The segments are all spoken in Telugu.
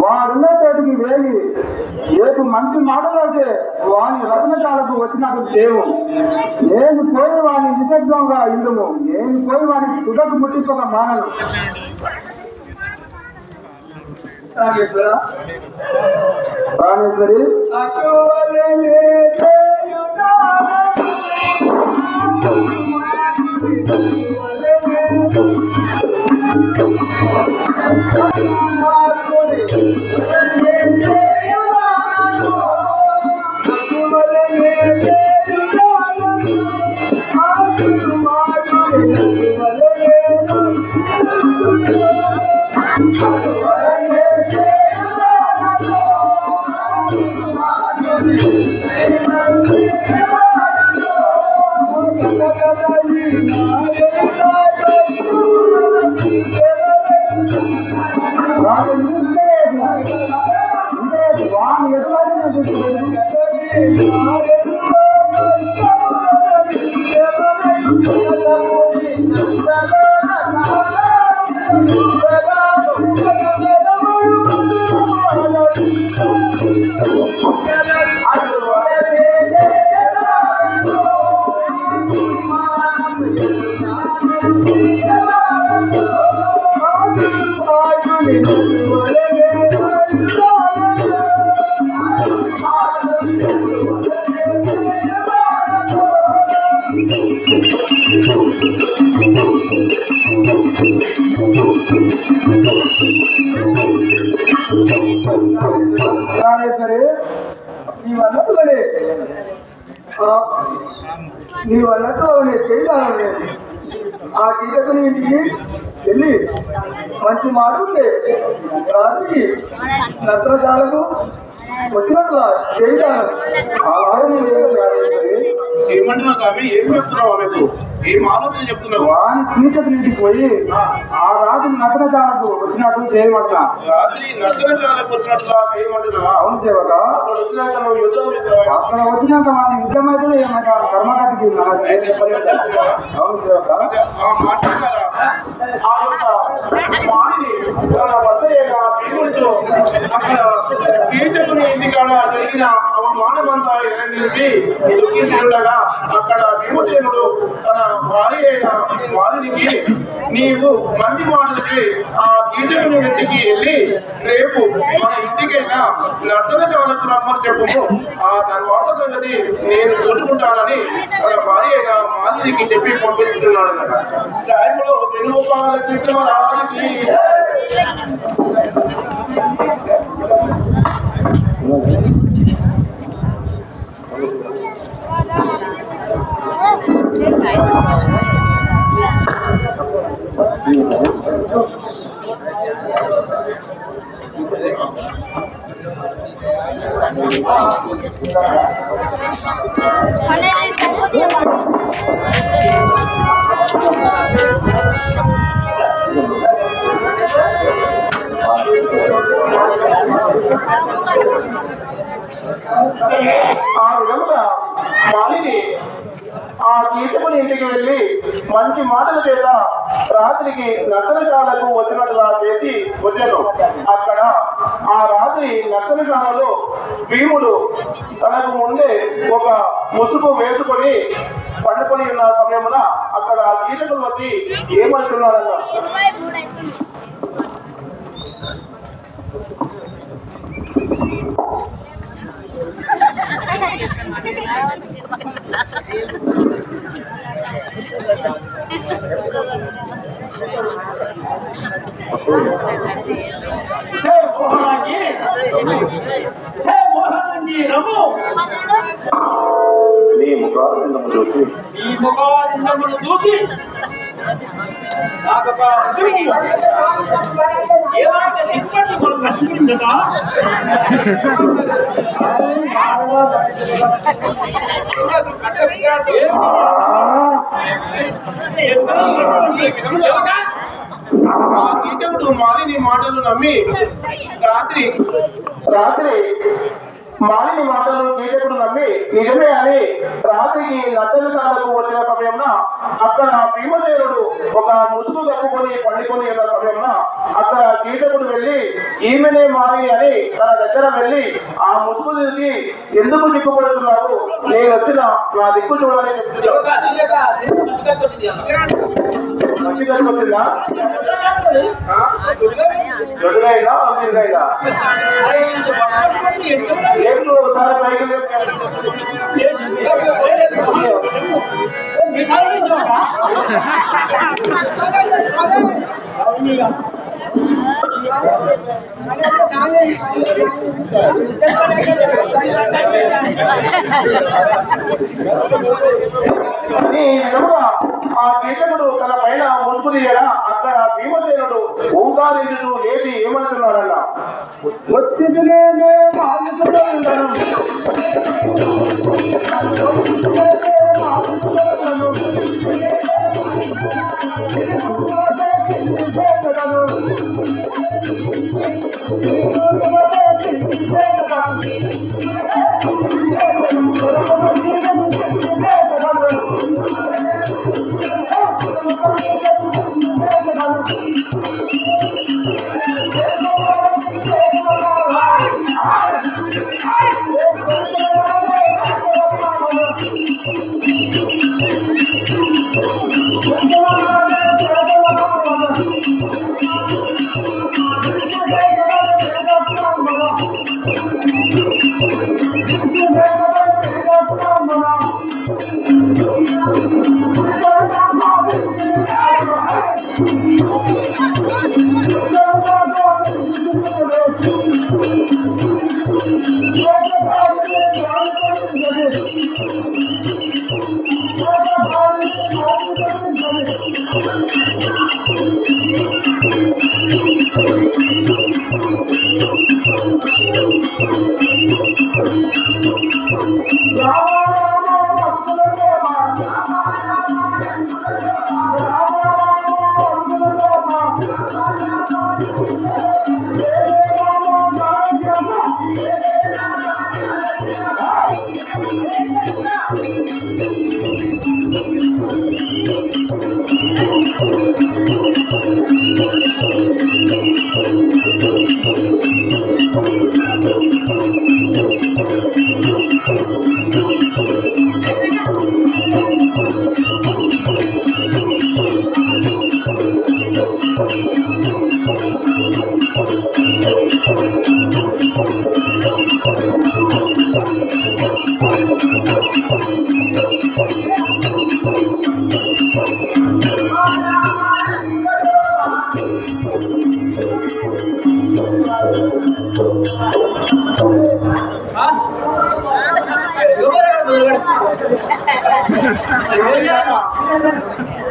వాడున్న చోటికి వేగి రేపు మంచి మాటలైతే వాని రత్నశాలకు వచ్చినప్పుడు దేవు నేను పోయి వాని నిశ్శబ్దంగా ఇందుము నేను పోయి వాని తుదకు ముట్టించక మానను. ప్రాణేశ్వరి నీవన్నతో నేను చేయాలని నేను ఆ టీచర్ని ఇంటికి వెళ్ళి మంచి మాట ఉంటే రాత్రికి నత్రశాలకు వచ్చినట్లా చేయాలి. ఏమంటున్నా కానీ ఏం చెప్తున్నావు ఆమెకు? ఏం ఆలోచన చెప్తున్నావు? వాని టీచర్ ఇంటికి పోయి ఆ రాత్రి నత్రశాలకు వచ్చినట్టు చేయమంటా. రాత్రి నత్రశాలకు వచ్చినట్లా చేయమంటున్నావా? అవును సేవక. అక్కడ వచ్చినాక వాని యుద్ధం అయితే ఏమన్నా కర్మకటికి అవును సేవక. అక్కడ కీర్తకుని ఇంటికాడ జరిగిన అవమానమంతా నిలిపి దుఃఖించుండగా అక్కడ భీమసేనుడు తన భార్య అయిన వారికి నీవు మంది మాటలకి ఆ కీర్తకుని ఇంటికి వెళ్ళి రేపు మన ఇంటికైనా నర్తనశాలకు రమ్మని చెప్పు, ఆ తర్వాత సంగతి నేను చూసుకుంటానని తన భార్య అయిన మాలినికి చెప్పి పంపిస్తున్నాడు అన్నమాట. టైంలో వెనుపాల కృష్ణరాజుకి ఆ విధముగా మాలిని ఆ కీర్తకుని ఇంటికి వెళ్ళి మంచి మాటల చేత రాత్రికి నర్తనశాలకు వచ్చినట్లుగా చేసి వచ్చాను. అక్కడ ఆ రాత్రి నర్తనశాలలో భీముడు తనకు ముందే ఒక ముసుగు వేసుకొని పండుకొని ఉన్న సమయంలో అక్కడ ఆ కీర్తకులు వచ్చి ఏమంటున్నారన్న నీ ముఖారంగము చూసి ఆ కీటకుడు మాలిని మాటలు నమ్మి రాత్రి మాలిని మాటలు కీటకుడు నమ్మి నిజమే అని రాత్రికి నట్టలు కాలకు వచ్చిన సమయంలో అక్కడ భీమసేనుడు ఒక ముసుగు కప్పుకొని పండుకొని ఉన్న సమయంలో అక్కడ కీటకుడు వెళ్ళి ఈమెనే మాలి అని తన దగ్గర వెళ్ళి ఆ ముసుగు తీసి ఎందుకు దిక్కుపడుతున్నావు, నేను వచ్చిన నా దిక్కు చూడాలని వచ్చిందా దొడ్డుగైనా అందిందైనా ఏంటో ఒకసారి పైకి ఆ కీటకుడు తన పైన ముసుగు తీయడా అక్కడ భీమసేనుడు ఓంకారించుతూ లేపి ఏమంటున్నాడన్నా, వచ్చిందిలేనే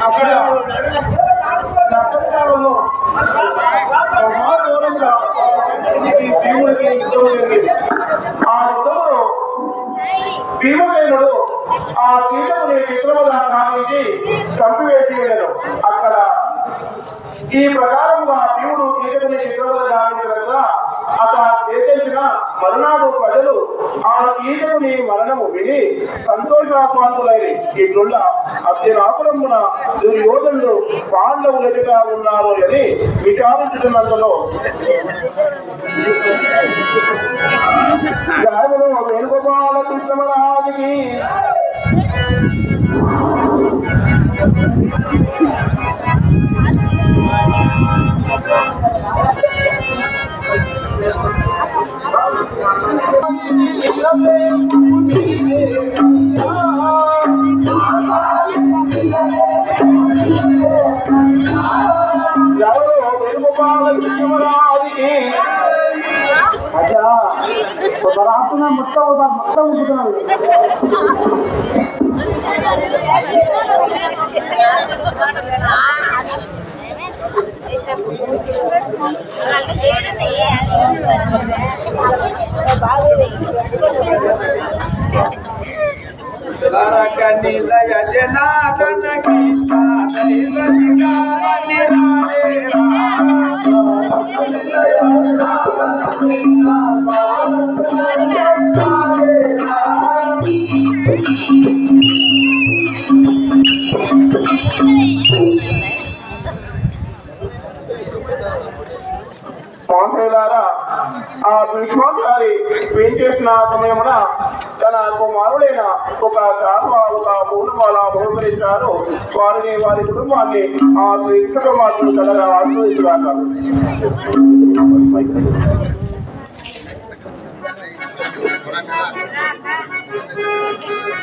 అక్కడ భీమసేనుడు ఆ కీటకుని విక్రమగా కావించి చంపివేసి వెళ్ళను. అక్కడ ఈ ప్రకారంగా భీముడు కీటకుని విక్రమగా కావించగా అతను చేసిన మరునాడు ప్రజలు ఆ కీటకుని మరణము విని సంతోషాపాంతులైన ఇట్లున్న అత్యనాపురమున దుర్యోధనులు పాండవులు ఎదుగా ఉన్నారు అని విచారించుతున్నందులో వేణుగోపాల కృష్ణమరాజుకి మొత్తం Para canila ya llena, మహోదయులారా, ఆ భీష్మాచారి ఏం చేసిన సమయమున తన కుమారుడైన ఒక పూలమాల బహుకరించారు. వారిని వారి కుటుంబాన్ని ఆ ఇష్టక మాటలు కలగా ఆశీర్వదించారు.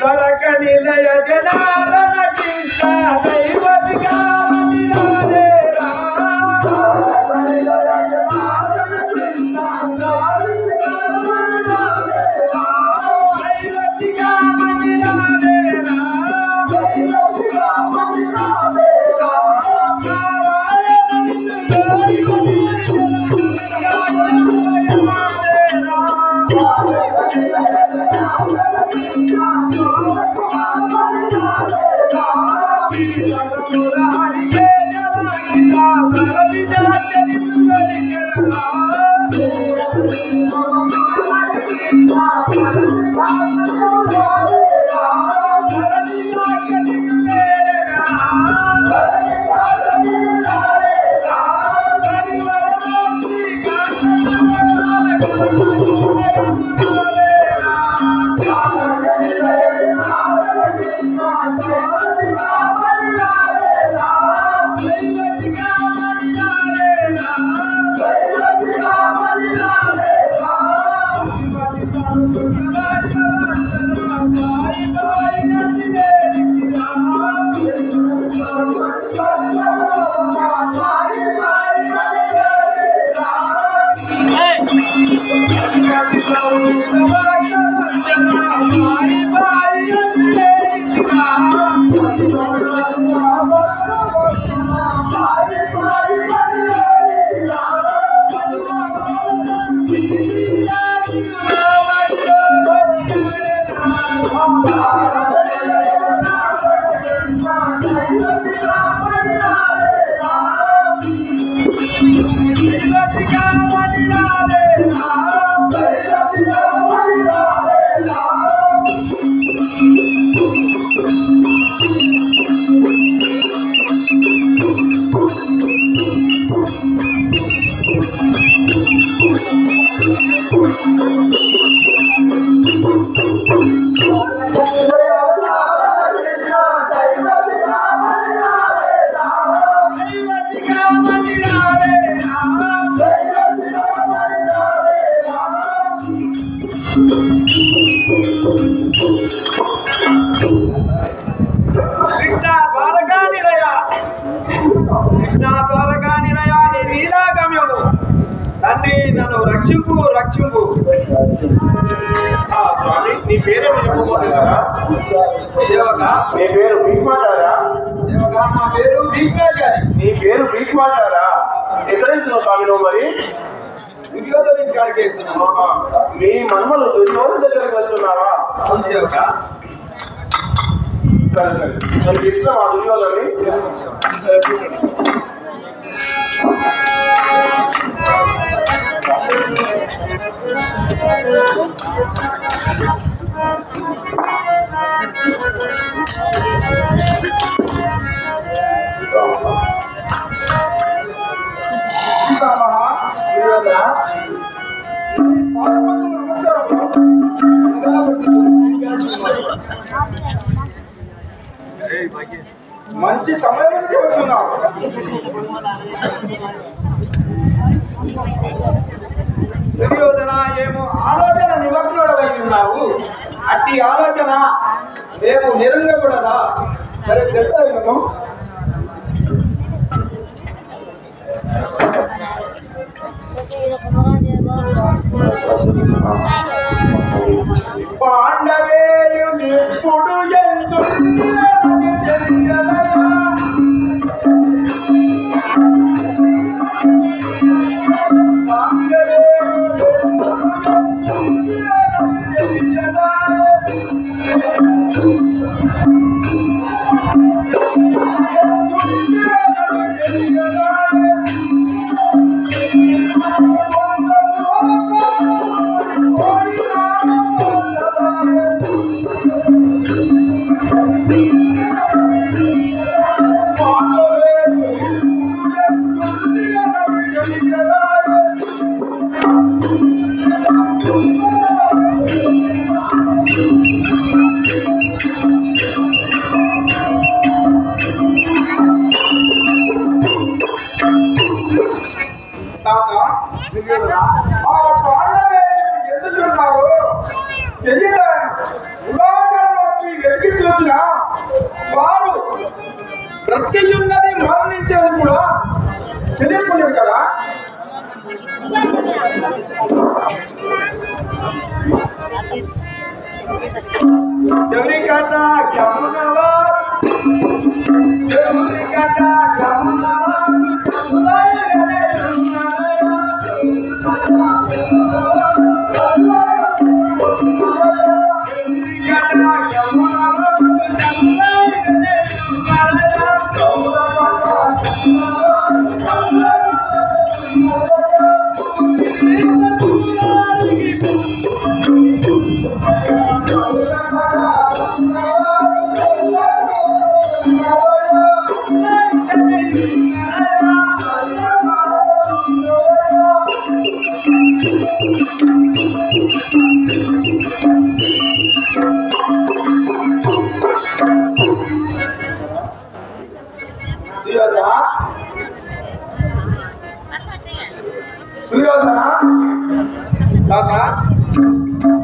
తరక నిలయ జనార్దన కృష్ణ దైవతిగా మందిరాలే తండ్రి నన్ను రక్షింపు రక్షింపు. స్వామి, నీ పేరేమో చెప్పుకోలేదు కదా? నీ పేరు భీష్మాచారా? నా పేరు భీష్మాచారి. నీ పేరు భీష్మాచారా? ఎక్కడ వెళ్తున్నావు స్వామి నువ్వు మరి? దుర్యోధను కాడికి వెళ్తున్నాను. మీ మనుమలు దుర్యోధను దగ్గరికి వెళ్తున్నావా? సరే సరే, నేను ఇస్తావా దుర్యోధని? మంచి సమయం నుంచి వస్తున్నావు. దుర్యోధన ఏమో ఆలోచన నిమగ్నుడవై ఉన్నావు. అట్టి ఆలోచన మేము నిరంగకూడదా? సరే చెప్తాను. పాండవేయునిప్పుడు ఎందు ఆ పాండవే ఎందుకున్నావు తెలియదా? ఉదాహరణకి వెతికి చూసిన వారు ప్రత్యున్నది మరణించేది కూడా తెలియకునేది కదా. చెవికట జమునవా చెవికట జమునవా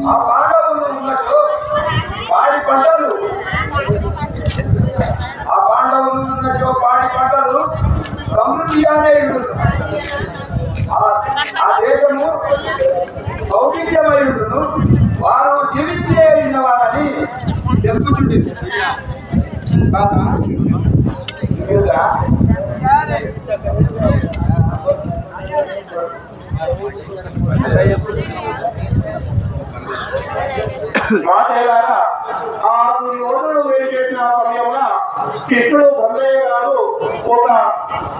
ఆ పాండవులు ఉన్నట్టు పాడి పంటలు సమృద్ధిగానే ఆ దేశము సౌఖ్యమై ఉండును, వారు జీవించే ఉన్నవారని తెలుపుతుంది. మాటేలాగా 6 రోజులు వేడి చేసిన సమయంలో కృష్ణుడు భద్రయ్య గారు ఒక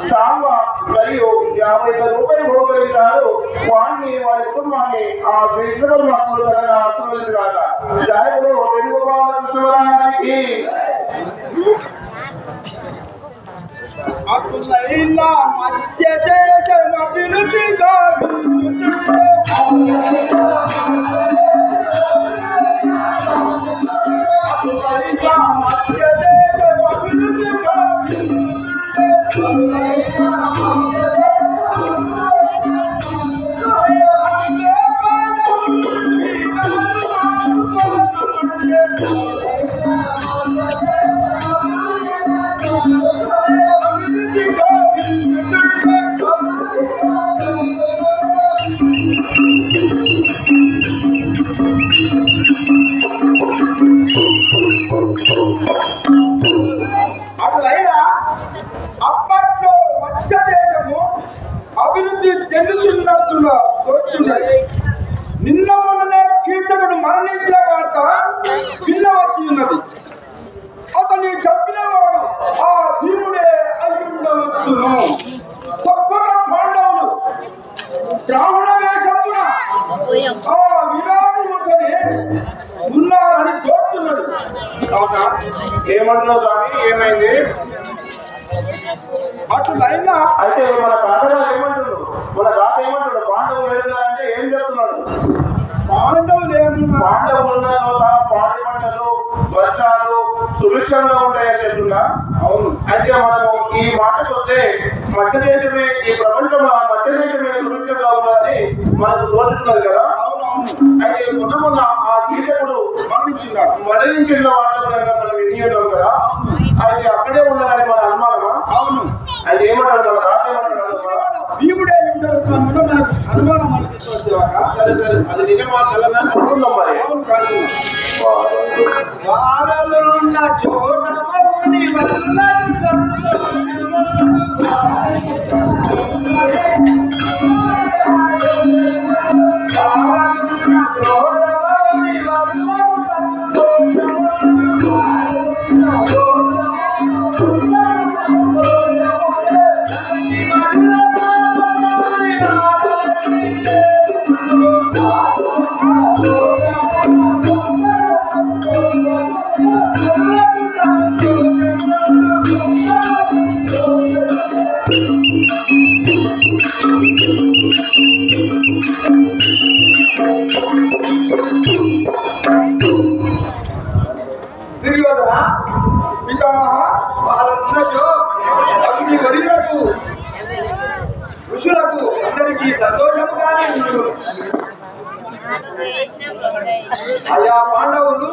సాంబ మరియు 50 రూపాయలు భోగలించారు. వాడిని వారి కుటుంబాన్ని ఆ కృష్ణుడు భక్తులు కాక జాయిలో వెనుగోపాలకి అటులైనా మధ్య దేశం అభివృద్ధిగా అటులైనా అప్పట్లో మధ్య దేశము అభివృద్ధి చెందుతున్నట్టుగా తోచున్నది. నిన్న మొన్ననే కీర్తకుడు మరణించిన వార్త చిన్న వచ్చి ఉన్నది. అతన్ని చెప్పిన వాడు ఆ భీముడే అయి ఉండవచ్చును. తప్పక పాండవులు బ్రాహ్మణ వేషమున ఆ విరాటుడుతోనే ఉన్నారని తోచున్నది. అవునా? ఏమంటున్నావు స్వామి? ఏమైంది? అటులైనా అయితే మన తాతగారు ఏమంటున్నాడు? మన తాత ఏమంటున్నాడు? పాండవులు వెళ్ళాలంటే ఏం చెప్తున్నాడు? పాండవులు ఏమన్నా పాండవుల పాడి పంటలు వర్షాలు సుభిక్షంగా ఉంటాయని చెప్తున్నా. అవును. అయితే మనము ఈ మాటకు వస్తే మధ్య దేశమే ఈ ప్రపంచంలో మధ్య దేశమే సుభిక్షంగా ఉన్నదని మనకు తోచుతున్నది కదా. అయితే మొన్న ఆ కీర్తకుడు మరణించిన వార్తపరంగా మనం వినియోగం కదా. అయితే అక్కడే ఉన్నారని మన అనుమానమా? అవును. అయితే ఏమంటారు? మన రాత ఏమంటారు? భీముడే ఉండవచ్చు అనుమానం అనిపిస్తుంది. అది నిజమా తెలంగాణ అనుకుందాం మరి. అవును కాదు. వారలున్న చోటని దుర్యోధన పితామహ వారున్నచో అగ్ని వరిలకు ఋషులకు అందరికీ సంతోషము అయ్యా పాండవులు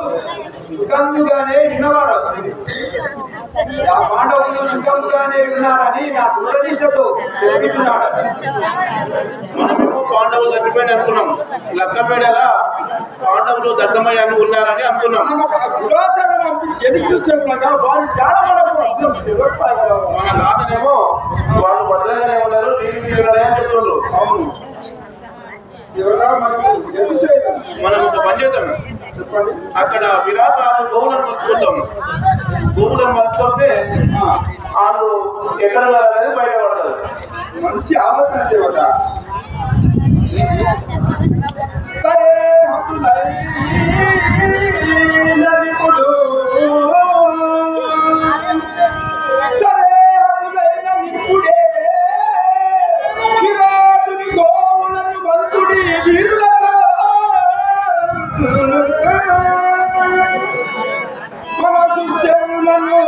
సుఖంగానే విన్నవారు. ఆ పాండవులు సుఖంగానే విన్నారని నా దురదృష్టతో తెలుపుతున్నాడు. మనమేమో పాండవులు దగ్గరపైన అనుకున్నాం, లక్కపేడలా పాండవులు దగ్గమయ్య ఉన్నారని అనుకున్నాం. మనం ఒక గుడాచారం పంపించి ఎదురు చూసేలాగా వారు చాలా మన నాదనేమో వాళ్ళు భద్రంగానే ఉన్నారు, నీటి అని చెప్తున్నారు. అవును, ఎవరా మనకు ఎదురు చేయడం. మనం ఒక పని చేద్దాం, చెప్పండి. అక్కడ విరాట్ రాజు గోవులను మర్చిపోతాం. గోవులను మర్చిపోతే వాళ్ళు ఎక్కడ అనేది బయటపడతారు. మంచి ఆలోచన దేవత. సరే హతులైనప్పుడు సరే హతులైనప్పుడే విరాటుని గోవులను మంతుడి వీరులతో మనసు చెవులను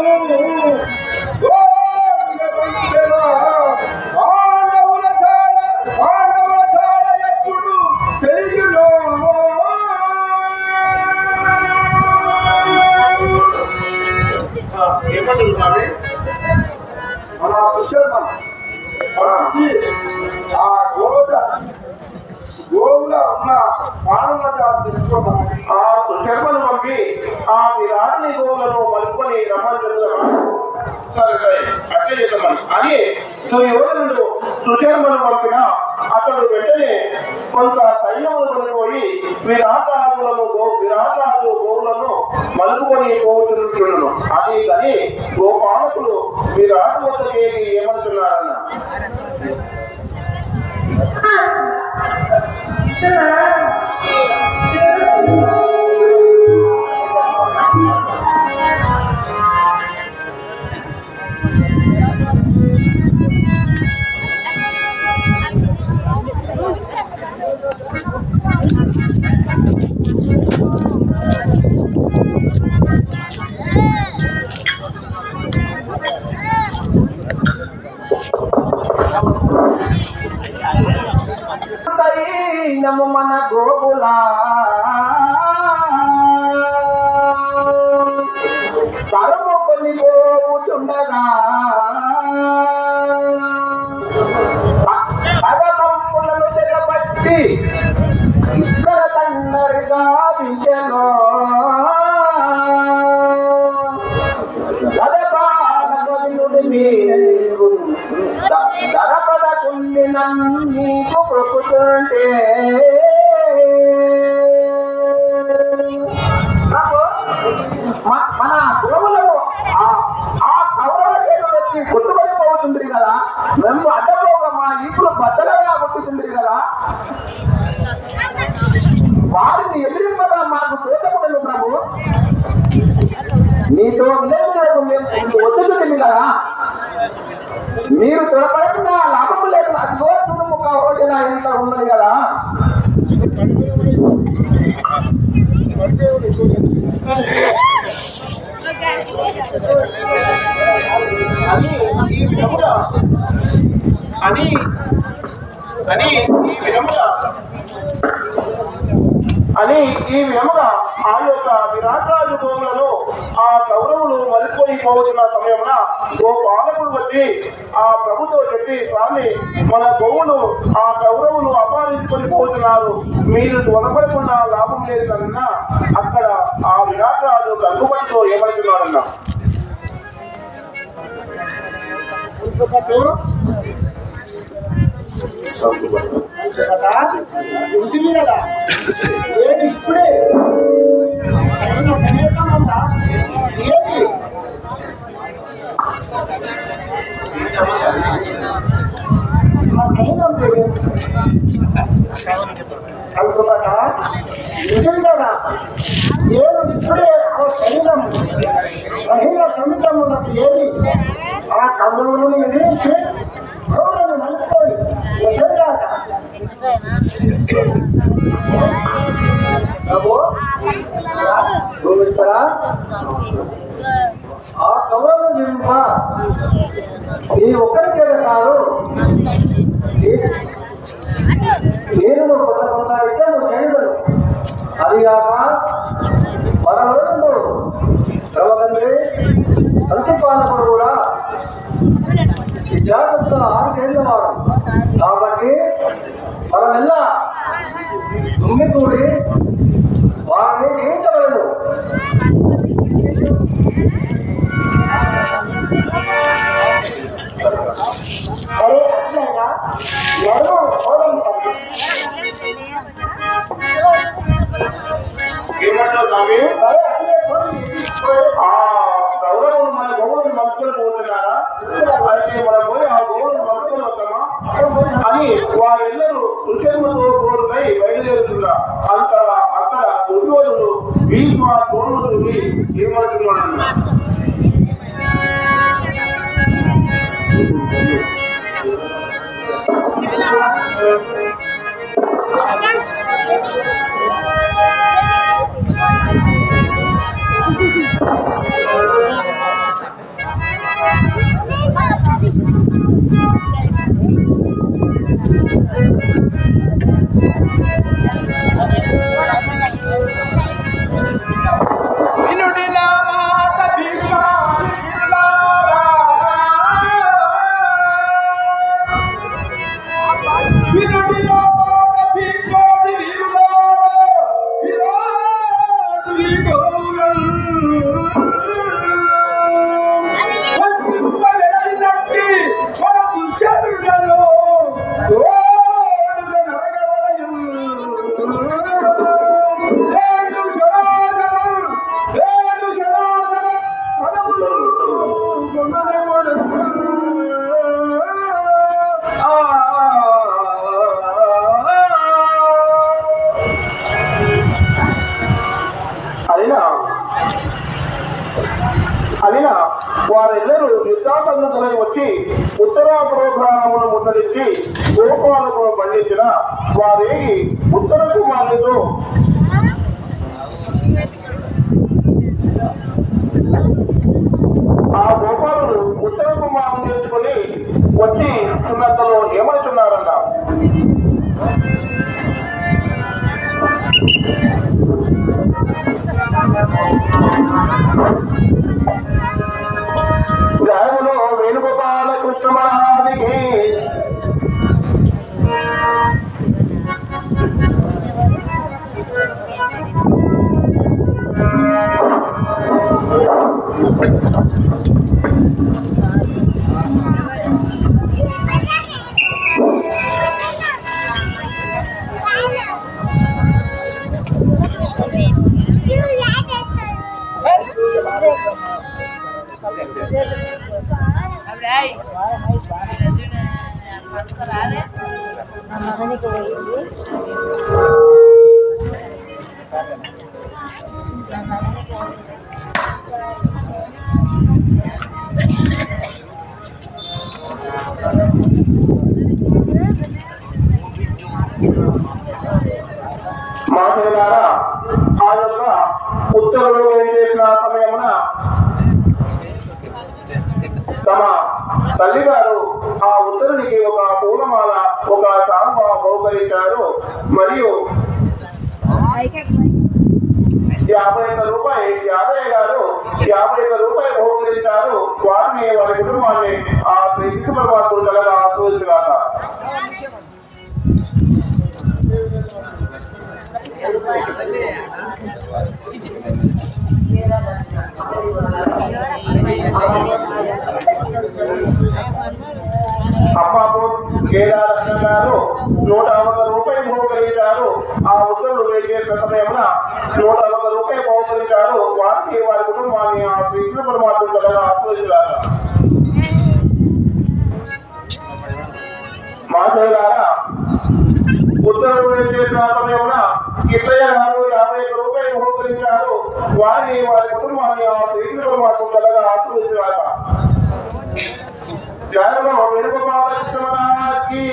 పాండవుల చాడ ఎప్పుడు తెలుగులో ఏమంటారు స్వామి? మన కుశర్మ ఆ గోవుల ఉన్న పాండవుల చాడ తెలుసుకోమని ఆ శర్మను పంపి ఆ విరాట్ని గోవులను మలుపుకొని రమ్మని చెప్తున్నాం. సరే సరే అట్లే చేద్దామని అని దుర్యోధనుడు సుశర్మను పంపిన అతడు వెంటనే కొంత సైన్యము కొనిపోయి విరాటాలను గోవులను మలుపుకొని పోతున్నాను. అది కానీ గోపాలకులు విరాట్ వద్దకు ఏమంటున్నారన్న మన గోపులా కరువు కొన్ని పోతుండగా పదపంపులను తెగబట్టి ఇద్దర తండరిగా విజయలో ధరపదకుండి నీకు ప్రొక్కుతుంటే మన గోవులను ఆ కౌరవ చేతులు వచ్చి కొట్టుకొని పోతుంది కదా, మేము అడ్డపోగా మా ఇప్పుడు బద్దలుగా కొట్టుతుంది కదా, వారిని ఎదిరింపగా మాకు తోచకూడదు ప్రభు. నీతో వద్దుతుంది కదా, మీరు త్వరపడకుండా లాభం లేదు. అదిగో చూడు కౌరవ ఎంత ఉన్నది కదా. అని ఈ విధముగా ఆ యొక్క విరాట్రాజు గోవులను ఆ కౌరవులు మలిపోయి పోతున్న సమయమున గోపాలకుడు వచ్చి ఆ ప్రభుతో చెప్పి, స్వామి మన గోవులు ఆ కౌరవులు అపహరించుకొని పోతున్నారు, మీరు త్వరపడకుండా లాభం లేదు కన్నా అక్కడ ఆ విరాట్రాజు గంగుపతితో ఏమంటున్నాడన్నా, ఉంటుంది కదా ఏంటి ఇప్పుడే ఏంటి అనుకున్నాక నిజం కదా నేను ఇప్పుడే ఆ సైన్యం మహిళ సమితం ఉన్నట్టు ఏది ఆ కౌరవులను ఎదిరించి కౌరవులను మలుపుకొని నిజంగా ఆ కౌరవులను నింప నీ ఒక్కరికే కాదు, నేను వారిద్దరు జనులు. అదిగాక మన రోజు ప్రవతండ్రి ప్రతిపాలకుడు కూడా ఈ జాగ్రత్తలో ఆడికేళ్ళవాడు. కాబట్టి మనమెల్లా దుమ్మితూడి వారిని జయించగలడు. కౌరవులు మన గౌరవం మనుషులు పోతున్నారా? అయితే మన పోయి ఆ గౌరవం మనుషులు వస్తామా అని వారెల్లరూ కృష్ణులతో గోరుపై బయలుదేరుతున్నారు. అక్కడ దుర్యోధనుడు భీష్మ ద్రోణుడు ఏమంటున్నాడు? అలినా వారెల్లరూ యుద్ధాసన్నతలై వచ్చి ఉత్తరాపరోగ్రామమును ముట్టడించి గోపాలకు పండించిన వారేగి ఉత్తర కుమారులతో ఆ గోపాలుడు ఉత్తర కుమారుని చేసుకుని వచ్చి ఉన్నంతలో ఏమంటున్నారన్న? జయములో వేణుగోపాల కృష్ణ మహారాజుకి మాట్లాడారా ఆ యొక్క ఉత్తర్వులు ఏం చేసిన సమయమున తమ తల్లిగారు ఆ ఉత్తరునికి ఒక పూలమాల ఒక చాప బహుకరించారు. మరియు 51 రూపాయలు యాదయ్య గారు 51 రూపాయలు బహుకరించారు. వారిని వారి కుటుంబాన్ని ఆ శ్రీకృష్ణ పరమాత్ముడు కలగా ఆశీర్వదించుగాక. అమ్మాపూర్ కేదారత్న గారు 150 రూపాయలు బహుకరించారు. ఆ ఉత్తర్వులు వేసిన సమయంలో 150 రూపాయలు బహుకరించారు. వారికి వారి కుటుంబాన్ని ఆ శ్రీకృష్ణ పరమాత్ముడు కలగా ఆశీర్వదించుగాక. మాధవులారా ఉత్తర్వులు చేసిన సమయంలో కిట్టయ్య గారు 51 రూపాయలు బహుకరించారు. వారిని వారి కుటుంబాన్ని ఆ శ్రీకృష్ణ పరమాత్ముడు కలగా ఆశీర్వదించుగాక. జయములో వేణుగోపాల కృష్ణ మహారాజుకి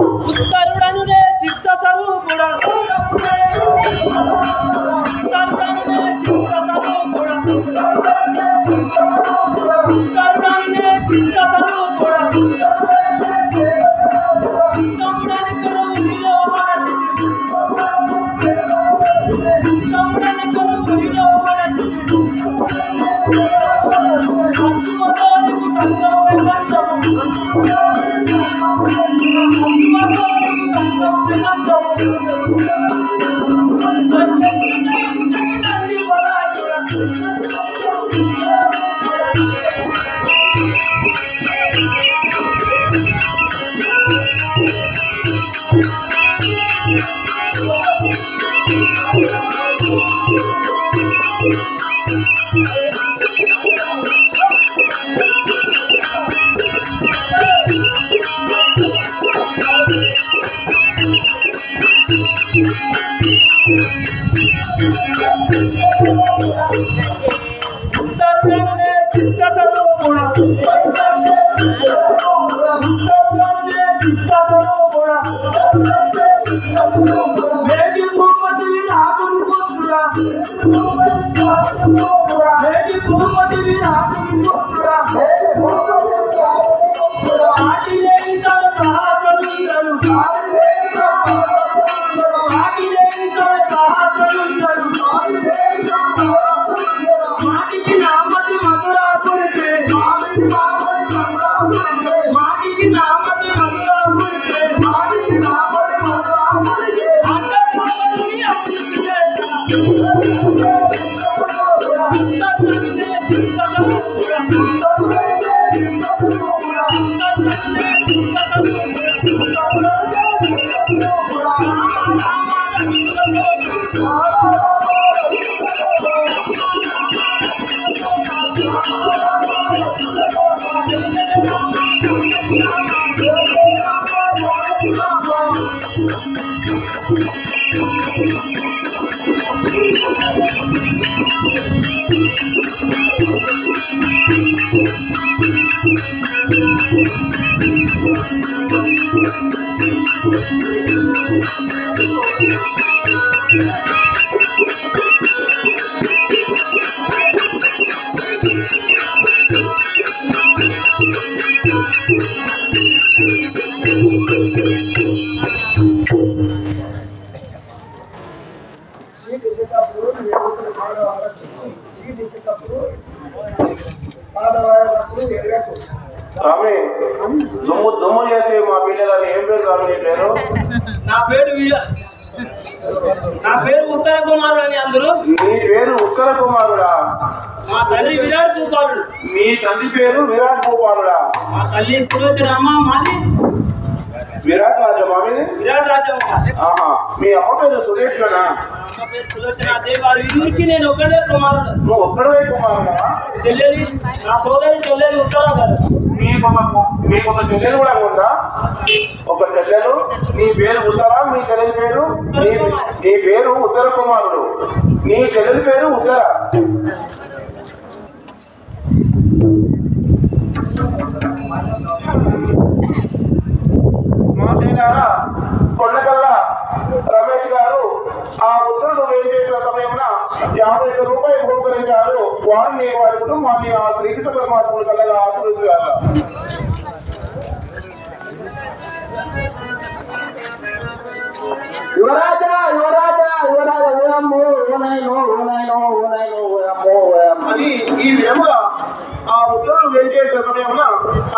ఉత్తరుడనునే చిత్త స్వరూపుడా స్వామి దుమ్ము చేసి మా పిల్లలని ఏం పేరు స్వామి నీ పేరు? నా పేరు ఉత్తర కుమారుడు అని అందరూ. నీ పేరు ఉత్తర కుమారుడా? మా తండ్రి విరాట్ కుమారుడు. మీ తండ్రి పేరు విరాట్ కుమారుడా? మా తల్లి సులోచన అమ్మ మాది విరాట్ రాజమ్మా మీది? విరాట్ రాజమ్మ. ఆహా. మీ అమ్మ పేరు సురేష్నా? అమ్మ పేరు సులోచన. అదే వారి ఇరువురికి నేను ఒక్కడే కుమారుడు. నువ్వు ఒక్కడే కుమారుడా? చెల్లెలి నా సోదరి చెల్లెలి ఉత్తర గారు. మీకు ఒక చెల్లెలు కూడా ఉందా? ఒక చెల్లెలు. నీ పేరు ఉత్తర, మీ చెల్లెలి పేరు? నీ పేరు ఉత్తర కుమారుడు, నీ చెల్లెలి పేరు ఉత్తర. మాట్లాడారా కొండకల్లా రమేష్ గారు ఆ ఉత్తరుడు ఏం చేసిన సమయంలో 50 రూపాయలు బహుకరించారు. వారిని వారి కుటుంబాన్ని ఆ శ్రీకృష్ణ పరమాత్ముడు కలగా ఆశీర్వదించారు. యువరాజా యువరాజా యువరాజా ఓయమ్మో ఓనాయనో ఓనాయనో ఓనాయనో ఓయమ్మో ఓయమ్మ అని ఈ విధముగా ఆ ఉత్తరం వెంకటేశ్వర సమయంలో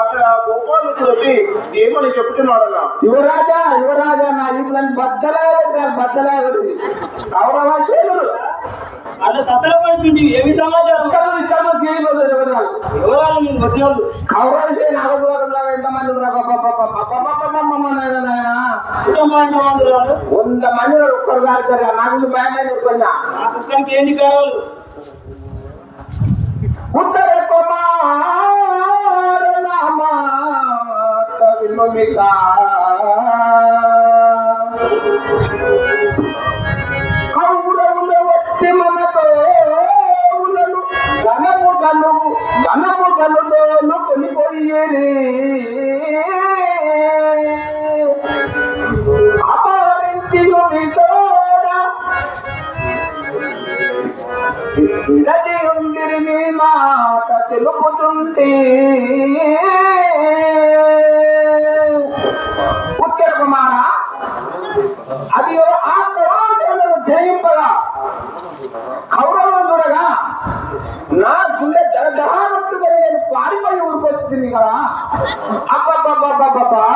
అక్కడ గోపాలుడు వచ్చి ఏమని చెప్తున్నాడన్నా, యువరాజా యువరాజా నా ఇట్లని బద్దలే కౌరవాచేతులు అట్లా తత్తర పడుతుంది. ఏమి సమాచారం? వివరాలు మీకు వచ్చినోళ్ళు కౌరవే నగదులాగా ఎంతమంది ఉన్నారు? 100 మంది ఒక్కరు కాదు. నాకు భయమైన ఒక్కరినా ఆ కుక్కనికి ఏంటి కారాలు? ఉత్తర కుమార నామాత వినుమిక కౌరవులు వచ్చి మనతో ఘనము గనులు కొనిపోయేది అపహరించి ఇదటి ఉందిరి నీ మాట తెలుపుతుంటే ఉత్తర కుమార అది ఆ కౌరవులను జయింపగా కౌరవం చూడగా నా గుండె జలజహానట్టుగా నేను పారిపోయి ఊరికొచ్చింది కదా. అబ్బబ్బబ్బబ్బబ్బా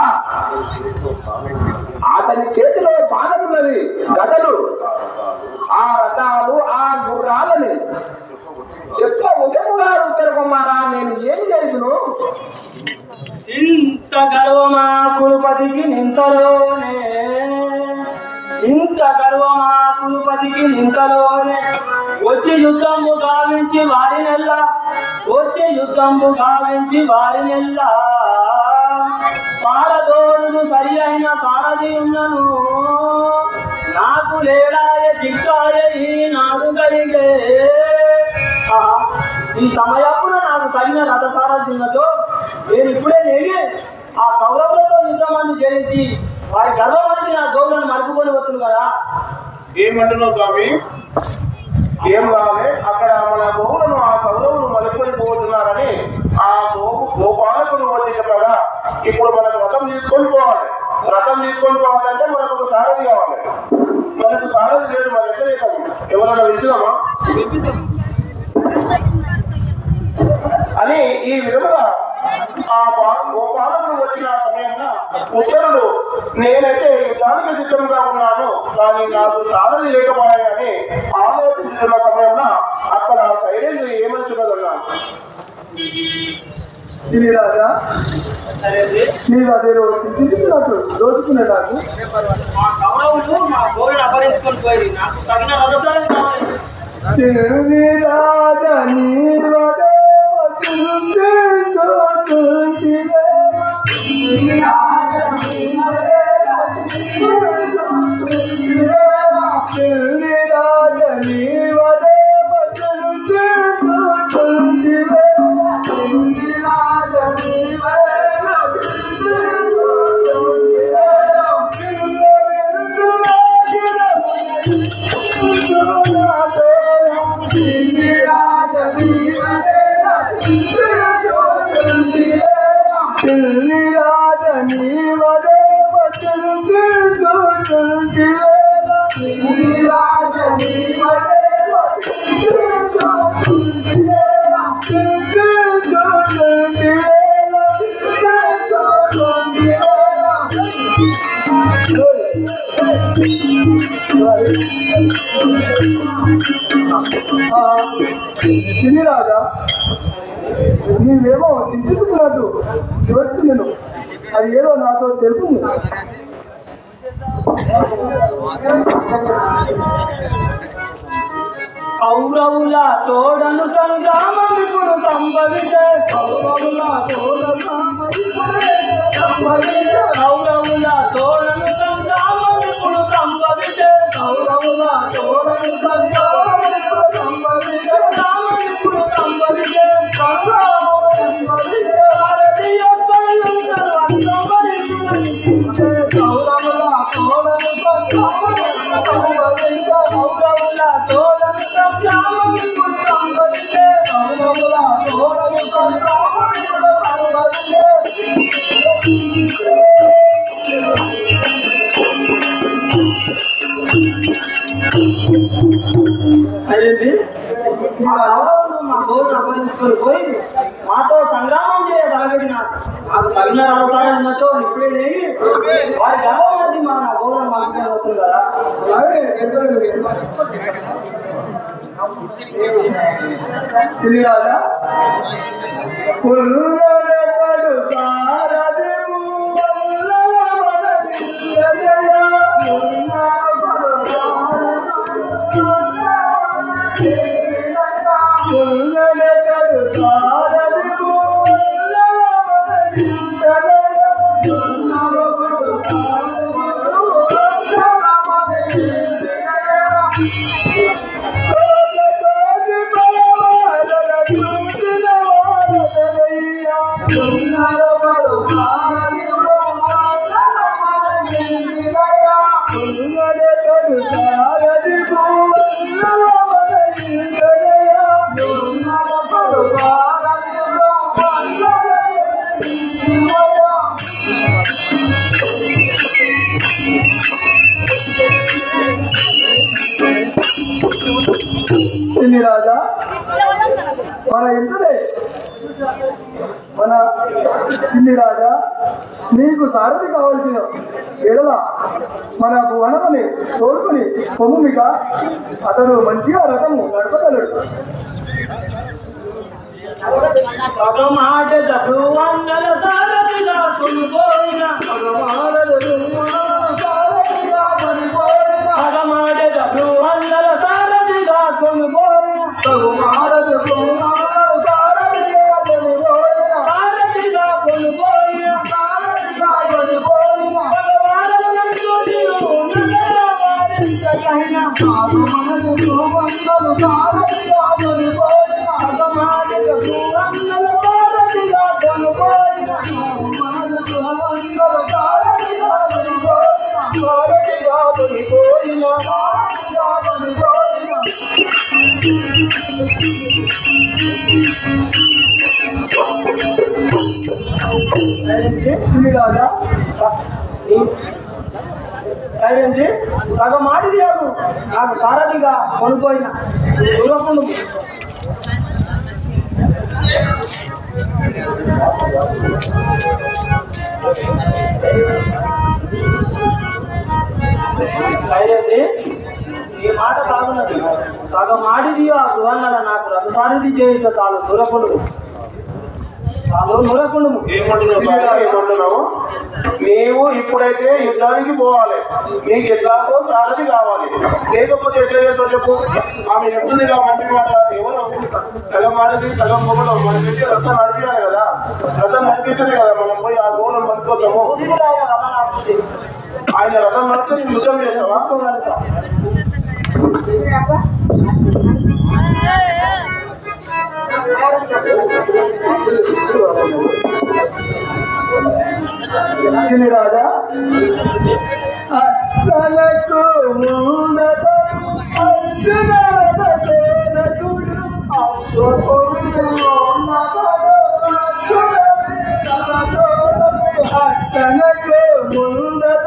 అతని చేతిలో బాణమున్నది, గదలు, ఆ రథాలు, ఆ గుర్రాలని చెప్ప ఉదముగా ఉత్తర కుమారా నేను ఏం చేయును? ఇంత గర్వమా కులపతికి నింతలోనే, ఇంత గర్వమా కులపతికి నింతలోనే వచ్చి యుద్ధంబు గావించి వారినెల్లా, వచ్చి యుద్ధంబు గావించి వారినెల్లా పారదోరుడు సరి అయిన సారథి ఉన్నను నాకు లేడాయ దిక్కాయ ఈనాడు కలిగే. ఈ సమయప్పుడు నాకు తగిన రథసారథి ఉన్నదో నేను ఇప్పుడే లేగి ఆ కౌరవులతో యుద్ధమాన్ని జయించి వారి గర్వమానికి నా గౌరవాన్ని మలుపుకొని వస్తుంది కదా. ఏమంటున్నావు స్వామి? ఏం కావాలి? అక్కడ మన గోవులను ఆ కౌరవులు మలుపుకొని పోతున్నారని ఆ గోపాలకుడు వచ్చిన కదా. ఇప్పుడు మనకు రథం తీసుకొని పోవాలి. రథం తీసుకొని పోవాలంటే మనకు ఒక సారథి కావాలి. మనకు సారథి లేదు, మన ఎక్కడ ఎవరైనా విలుచుదామా అని ఈ విధముగా ఆ గోపాలకుడు వచ్చిన సమయంలో ఉత్తరుడు నేనైతే యుద్ధానికి సిద్ధంగా ఉన్నాను, కానీ నాకు సాధన లేకపోయాయని ఆలోచించిన సమయంలో అక్కడ సైలెంట్ ఏమంటున్నదన్నా, ఇది రాజా మీరు అదే చింతించినట్టు దోచుకునేదాన్ని మా కౌరవులు మా గోవులను అపహరించుకొని పోయి నాకు తగిన రథసారథి కావాలి. రాజా నీవేమో చింతిస్తున్నట్టు చూస్తు నేను అది ఏదో నాతో తెలుపు. కౌరవుల తోడను సంగ్రామం ఇప్పుడు సంభవించే, కౌరవుల తోడను కౌరవుల తోడను సంగ్రామం ఇప్పుడు సంభవించే, కౌరవుల తోడను సంగ్రామం ఇప్పుడు సంభవించే, ఇప్పుడు సంభవించే భారతీయ కౌరవుల తోడను కౌరవుల తోడను సంగ్రామం ఇప్పుడు సంభవించే, కౌరవుల తోడను సంగ్రామం ఇప్పుడు సంభవించే. అదేంటి మా కౌరవులు మా గోవులు అపహరించుకొని పోయి మాతో సంగ్రామం చేయ తలపెట్టిన మాకు తగిన అవతారాలతో ఇప్పుడే లేని వారి గర్వం అది మా నా గోవులను మాకు వస్తుంది కదా. అలాగే తెలియదా రాజా మన ఇంటిదే మన ఇన్ని రాజా నీకు సారథి కావాల్సిన ఎడల మన వనరుని తోడుకుని పొమ్మిక అతడు మంచిగా రథము నడపగలడు. మాట వందల సారథిగా కొనుకోయిన వందల సారథిగా కొనుకోయిన సారథిగా కొనుకోయిన సగం మాటిది నాకు సారథిగా కొనుక్కోయిన దూరకుండా ఈ మాట కాదున్నది సగం మాటిది ఆ గృహన్నల నాకు రథసారథి చేయుట చాలు దూరకుండా ఏమంటున్నావు? నీవు ఇప్పుడైతే యుద్ధానికి పోవాలి, నీకు ఎట్లాగో సారథి కావాలి, లేకపోతే ఎట్లా చేస్తావు చెప్పు. ఆమె చెప్తుందిగా మంచి మాట, ఎవరు సగం ఆడది సగం గోవులు మనకి రథం నడిపించాలి కదా, రథం నడిపిస్తుంది కదా, మనం పోయి ఆ గోవులను పనుకోతాము. ఆయన రథం నడిపితే నేను యుద్ధం చేస్తావా? రాజా అసలకు ముందట అతనకు ముందట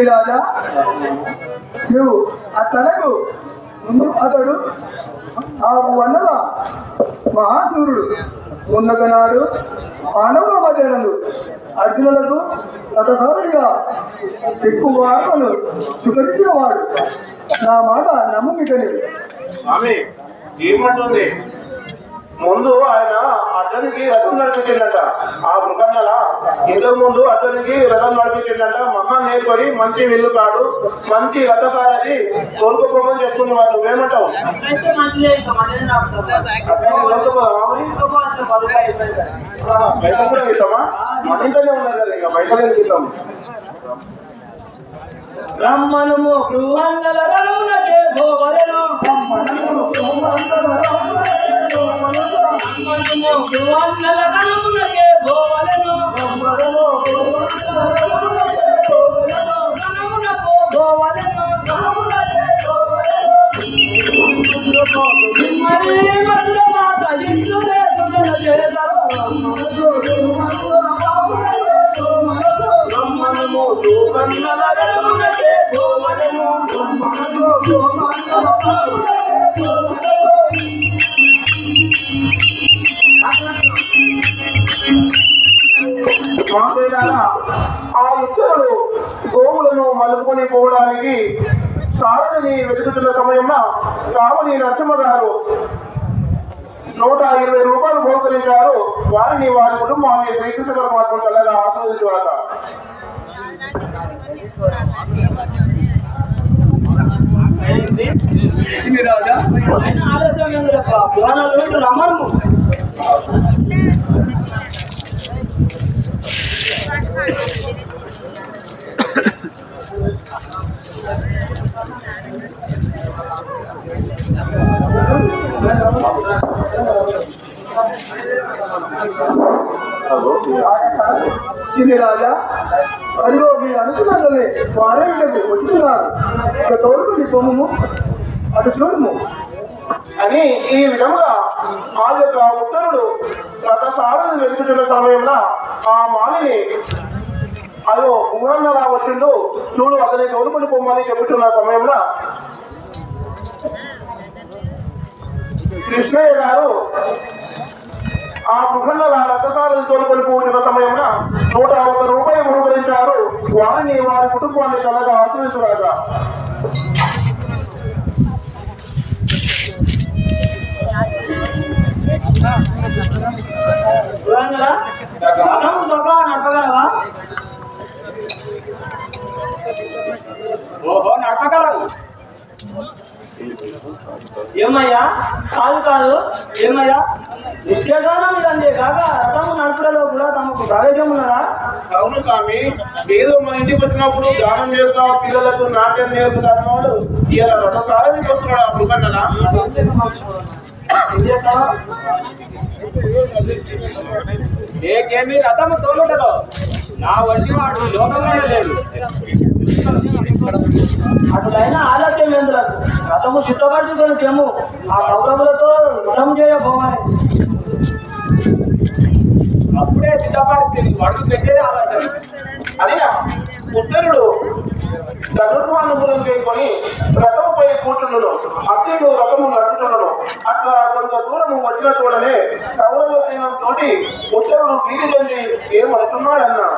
రాజా నువ్వు అతనకు ముందు అతడు ఆ వన్నల మహాసూరుడు ఉన్నతనాడు మానవ మధ్యనందు అర్జునులకు రథసారథిగా ఎక్కువ ఆత్మను సుఖించేవాడు. నా మాట నమ్ముకితని ఆమె ఏమంటుంది? ముందు ఆయన అతనికి రథం నడిపించిందట. ఆ మృగన్నల ఇంతకు ముందు అతనికి రథం నడిపించిందట. మహా నేర్పడి మంచి విల్లుకాడు, మంచి రథకారని కోరుకోమని చెప్తుంది. వాళ్ళు నువ్వేమంటావు? బయట కూడా ఇస్తామా? మరింతనే ఉన్నది కదా, ఇక బయటనే ఇస్తాము. బ్రహ్మణము కృవంగల రఘునకే భోవలను బ్రహ్మణము కృవంగల రఘునకే భోవలను ఆ ఇద్దరు గోవులను మలుపుకొని పోవడానికి సారథిని వెతుకుతున్న సమయంలో కావలి నరసింహ గారు 120 రూపాయలు బహుకరించారు. వారిని వారి కుటుంబాన్ని శ్రీకృష్ణ పరమాత్మ చల్లగా ఆస్వాదించువాక. రమ్మను ఇది రాజా, అదిగో మీరు అనుకున్నట్లే వారే వచ్చుతున్నారు. ఇక తోడుకుని పొమ్ము, అటు చూడము అని ఈ విధంగా ఆ యొక్క ఉత్తరుడు రథసారథిని వెతుకుతున్న సమయంలో ఆ మాలిని అదో ఊరన్నలా వచ్చిండు చూడు, అతని తోడుకుని పొమ్మని చెబుతున్న సమయంలో కృష్ణయ్య గారు ఆ మృగన్నల రథసారథిని తోడుకొని పోతున్న సమయంలో 101 రూపాయలు బహుకరించారు. వారిని వారి కుటుంబాన్ని చల్లగా ఆశ్రయించురాక. నడపగలవా? ఓహో నడపగలవు. ఏమయ్యా? కాదు ఏమయ్యా? నిత్యగానం ఇదండి కాక రథము నడుపులలో కూడా తమకు ప్రవేశం ఉన్నదా? అవును స్వామి, ఏదో మన ఇంటికి వచ్చినప్పుడు గానం చేస్తా, పిల్లలకు నాట్యం నేర్పుతారు. వాడు ఇలా రథసారథికి వస్తున్నాడు ఆ మృగన్నలా. ఏకేమి రథము తోలుటలో నా వంటి వాడు లోకంలో లేదు. అటులైన ఆలస్యం ఎందులకు రథము సిద్ధపరచుకొని తెము, ఆ కౌరవులతో యుద్ధం చేయబోవాలి. అప్పుడే సిద్ధపడితే వాడు పెట్టేది ఆలోచన. అదినా ఉత్తరుడు ధనుర్వానుభూతం చేసుకొని రథముపై కూర్చున్నాడు. అతడు రథము నడుపుతున్నాడు. అట్లా కొంత దూరము వచ్చిన చూడనే కౌరవ సైన్యంతో ఉత్తరుడు వీధి చెంది ఏమవుతున్నాడన్నా.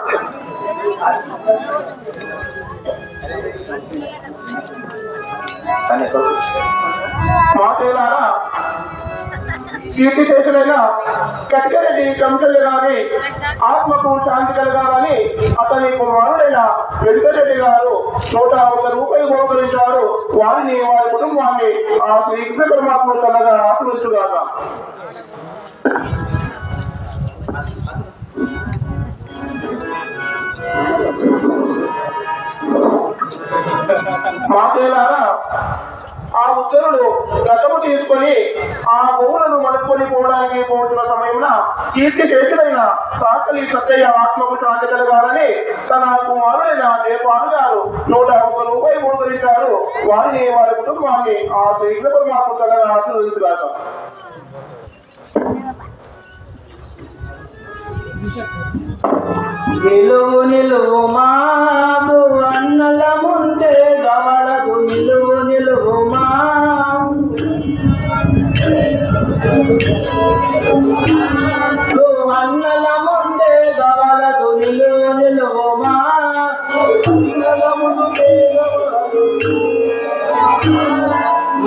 మాటేలారా కీర్తి చేతులైన కట్టిరెడ్డి కంసల్య గారి ఆత్మకు శాంతి కలగాలని అతని కుమారుడైన వెంకటరెడ్డి గారు 101 రూపాయలు బహుకరించారు. వారిని వారి కుటుంబాన్ని ఆ శ్రీకృష్ణ పరమాత్మ చల్లగా ఆశ్రయించుగాక. మాటేలారా ఆ ఉత్తరుడు రథము తీసుకొని ఆ గోవులను మలుపుకొని పోవడానికి పోతున్న సమయంలో కీర్తి చేతులైన సాకలి సత్తయ్య ఆత్మకు శాంతి కలగాలని తన కుమారుడైన దేవాలు గారు 101 రూపాయలు బహుకరించారు. వారిని వారి కుటుంబాన్ని ఆ శ్రీకృష్ణ పరమాత్మ చల్లగా ఆశీర్వదించుగాక. నిలువు మాకు అన్నల ముందే గవడకు నిలువు మా అన్నల ముందే గవడకు నిలువు మా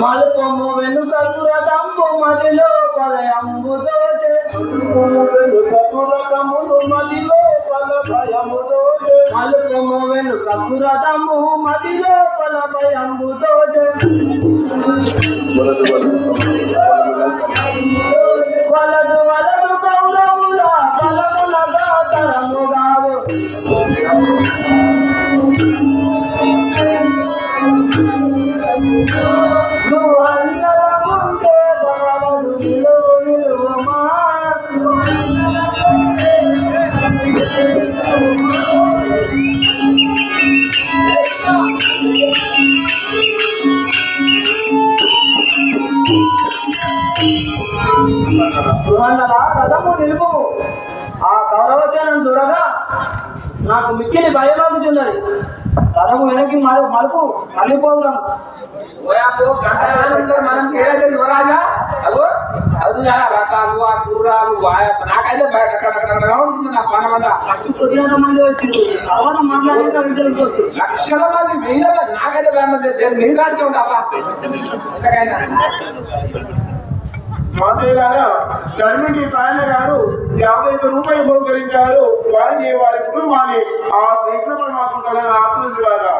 మలుపము వెను వెనుక సురతంబు మదిలో పలయంబుదోచే మలుపము వెనుక సురతంబు మదిలో పలభయంబుదోచే వలదు వలదు కౌరవుల బలములగా తరముగావు నువ్వు అందర ముందే బాలడు నిలువమా రథము నిలుపు ఆ కౌరవసేనను చూడగా నాకు మిక్కిలి భయమవుతున్నది. రథము వెనక్కి మలుపు మళ్ళీపోదాం. నాకైతే నా పనమంతా మంది వచ్చింది తర్వాత మాట్లాడే లక్షల మంది వేల నాకైతే నీ కాడికే ఉంటావా మాధయ్య గారు ధర్మికి ఆయన గారు 50 రూపాయలు బహుకరించారు. వారిని వారి కుటుంబాన్ని ఆ శ్రీకృష్ణ మాకుంటారని ఆత్మీయులు కాదా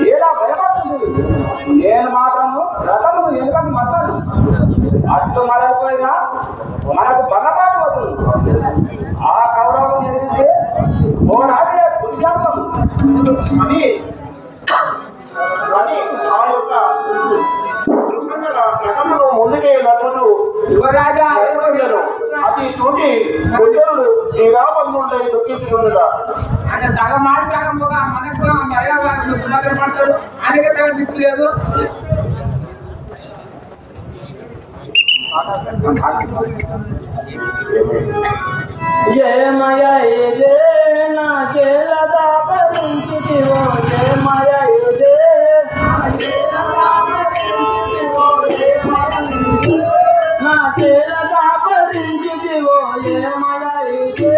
ఏలా భయపడుతుంది. నేను మాత్రము రథము ఎందుకంటే మసాలు అట్లు మరకపోయినా మనకు బలపాటు అవుతుంది. ఆ కౌరవం ఎదిగితే ఓ రాజే పురుషార్థం అని ఆ యొక్క రథములో ముందుకే లక్షలు యువరాజా అతి తోటి కొట్టరుడు ఈ రాబంధు ఉంటాయి దుఃఖించుకుంటుగా ఆయన సగం మాట్లాడముగా మనకు పడతాడు అనేక తీసుకోలేదు. ఏమయ ఇదే నాకేలదా పరించితివో ఏమయ ఇదే నాకేలదా పరించితివో ఏమయ ఇదే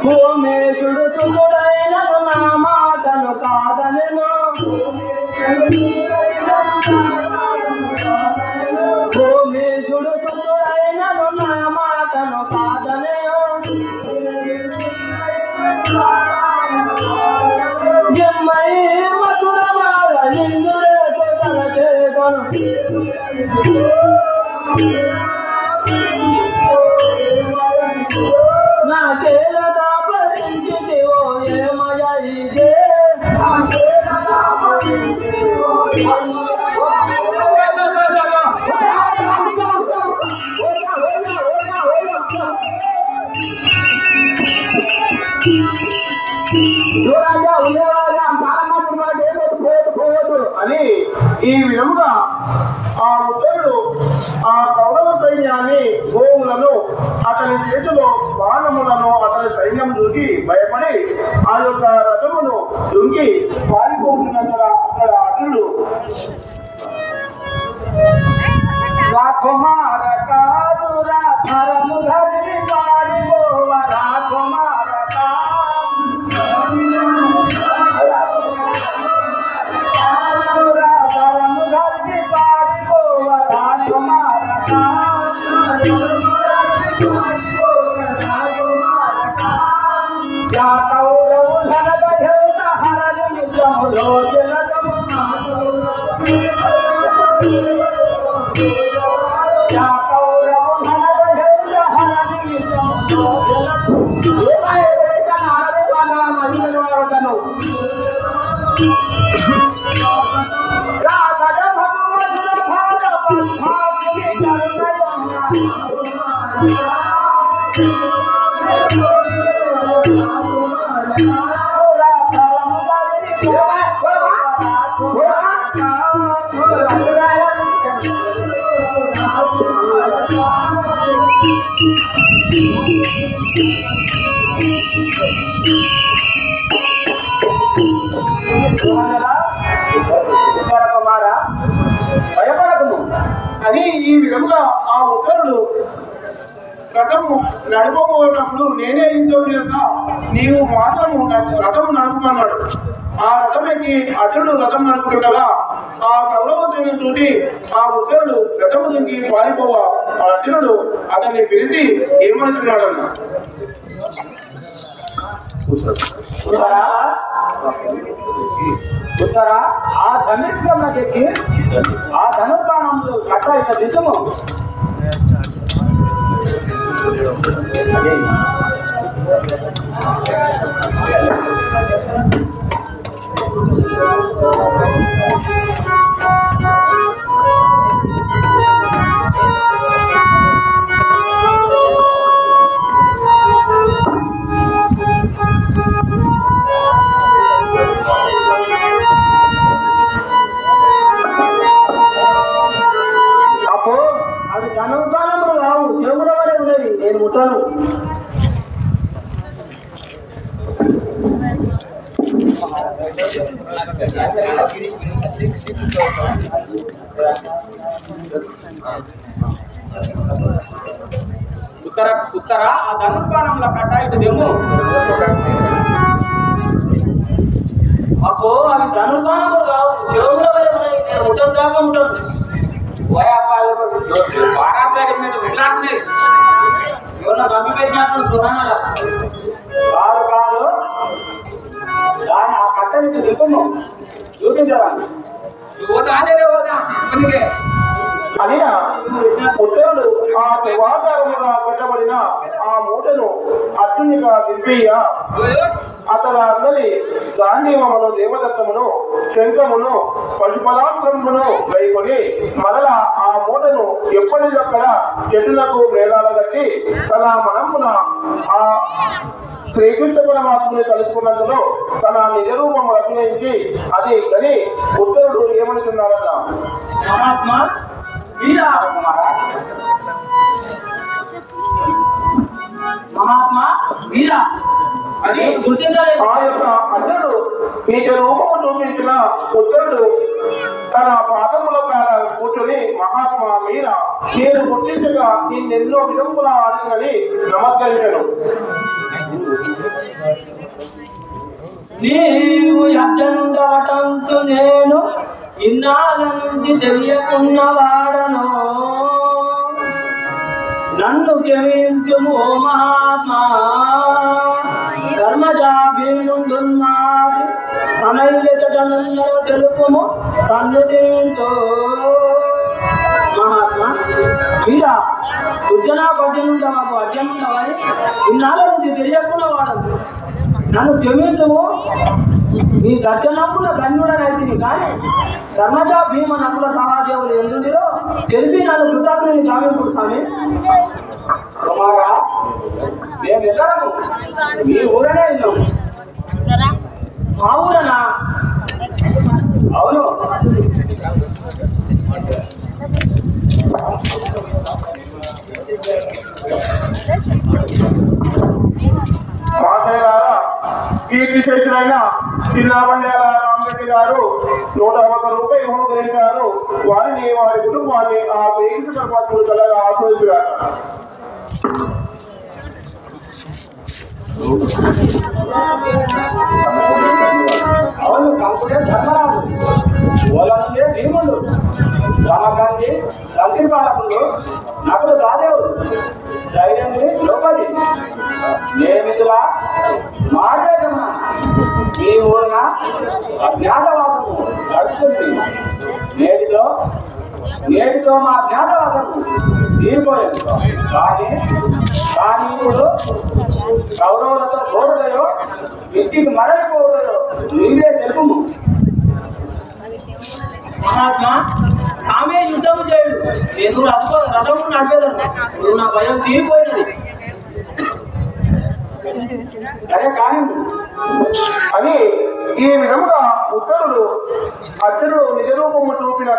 భూమేశుడు తుగుడైన నా మాటను కాదనెను భూమేశుడు తుగుడైన నా మాటను కాదనెను జమ్మై మధురమాల ఇందులే తల చేతను నా చేలదా పరించితివో ఏమయ ఇదే అని ఈ విధముగా ఆ ఉత్తరుడు ఆ కౌరవ సైన్యాన్ని గోవులను అతని చేతిలో బాణములను అతని సైన్యం చూసి భయపడి ఆ యొక్క రథమును దుంగి పారిపోతున్నక్కడ అక్కడ అటులు రాకుమార కాదురా ధరము ధరి పారిపోవ రాకుమార కాదురా ధరము ధరి పారిపోవ రాకుమార యా కౌరవు ధనద హేత హరలు నిజములో జలకము భయపడకము అని ఈ విధంగా ఆ ఉత్తరుడు రథము నడపబోయేటప్పుడు నేనే ఇంట్లో నీవు మాత్రము రథం నడుపుకున్నాడు. ఆ రథం ఎక్కి అటుడు రథం నడుపుకుంటగా ఆ కౌరవ సైన్యం చూసి ఆ ఉత్తరుడు రథము దిగి పారిపోవ ఆ అర్జునుడు అతన్ని పిలిచి ఏమనుకున్నాడన్న ఉత్తరా ఆ ధనుర్గంలోకి ఆ ధనుర్బాణంలో కట్ట ఇక నిజము అప్పుడు అవి ధనుర్బాణములు రావు చెవుల వలె ఉన్నవి నేను ముట్టాను. ఉత్తర ఆ ధనుర్బాణంలో కట్ట ఇటు జమ్ము అప్పు అవి ధనుర్బాణములు రావు చెవుల వలె ఉన్నాయి నేను ముట్టను దాకా ఉంటాను. కాదు దాని ఆ కట్టని దిక్కును చూపించడానికి అని ఉత్తరుడు ఆ త్రివాకారముగా కట్టబడిన ఆ మూటను అర్జునిగా దింపియ అతను అందరి గాంధీవమును దేవదత్తమును శంఖమును పశుపదాస్త్రమును గైకొని మరలా ఆ మూటను ఎప్పటికక్కడ చెట్టులకు వేలాల కట్టి తన మనమున ఆ శ్రీకృష్ణ పరమాత్మని కలుసుకున్నందులో తన నిజ రూపం అభినయించి అది కానీ ఉత్తరుడు ఏమనుకున్నాడట మహాత్మా వీరా మహాత్మా వీరా అని గుర్తించలేదు. ఆ యొక్క అర్జునుడు నిజ రూపము చూపించిన ఉత్తరుడు తన పాదముల కాడ కూర్చొని మహాత్మా మీర నేను గుర్తించగా నిన్నెన్నో విధముల ఆడినని నమస్కరించను. నీవు యజ్ఞనుండవటంతో నేను ఇన్నాళ్ళ నుంచి తెలియకున్నవాడను నన్ను క్షమించుము ఓ మహాత్మా ధర్మజాభినుండున్నాది తనయులెతటనున్నో తెలుపుము తన్ను దీంతో మహాత్మా వీరా దుర్జనా పద్యనుండవకు అర్జనుండవని ఇన్నాళ్ళ నుంచి తెలియకున్నవాడను నన్ను క్షమించము నీ దర్శనమున ధన్యుడనైతిని కానీ ధర్మజా భీమ నకుల సహాదేవులు ఎందులో తెలిపి నన్ను కృతజ్ఞని జామింపుతాను. కుమారా మేము ఎల్లరము మీ ఊరనే ఉన్నాము. మా ఊరనా? అవును. కీర్తిశేషులైన చిన్నాబండ్యాల రామరెడ్డి గారు 101 రూపాయలు బహుకరించారు. వారిని వారి కుటుంబాన్ని ఆ వేదిక పరమాత్ముడు కలగా ఆశ్రయించారు. అవును కంపుడే ధర్మరాజు వాళ్ళ నుండే భీముడు రామగాంధీ రంగపాలకుడు నకుడు రాదేవుడు ధైర్యంది ద్రౌపది నియమితుల మార్గమన ఈ ఊరిన అజ్ఞాతవాదము నడుస్తుంది. నేటితో మా జ్ఞాతవాదము తీరిపోయింది. కానీ ఇప్పుడు కౌరవులతో పోరుదయో ఇంటికి మరలిపోవుదయో నీదే తెలుపుము. మహాత్మా ఆమె యుద్ధము చేయుడు, నేను రథము నడిపేదను. నువ్వు నా భయం తీరిపోయినది. సరే కానీ అని ఈ విధముగా ఉత్తరుడు అర్జునుడు నిజరూపము చూపిన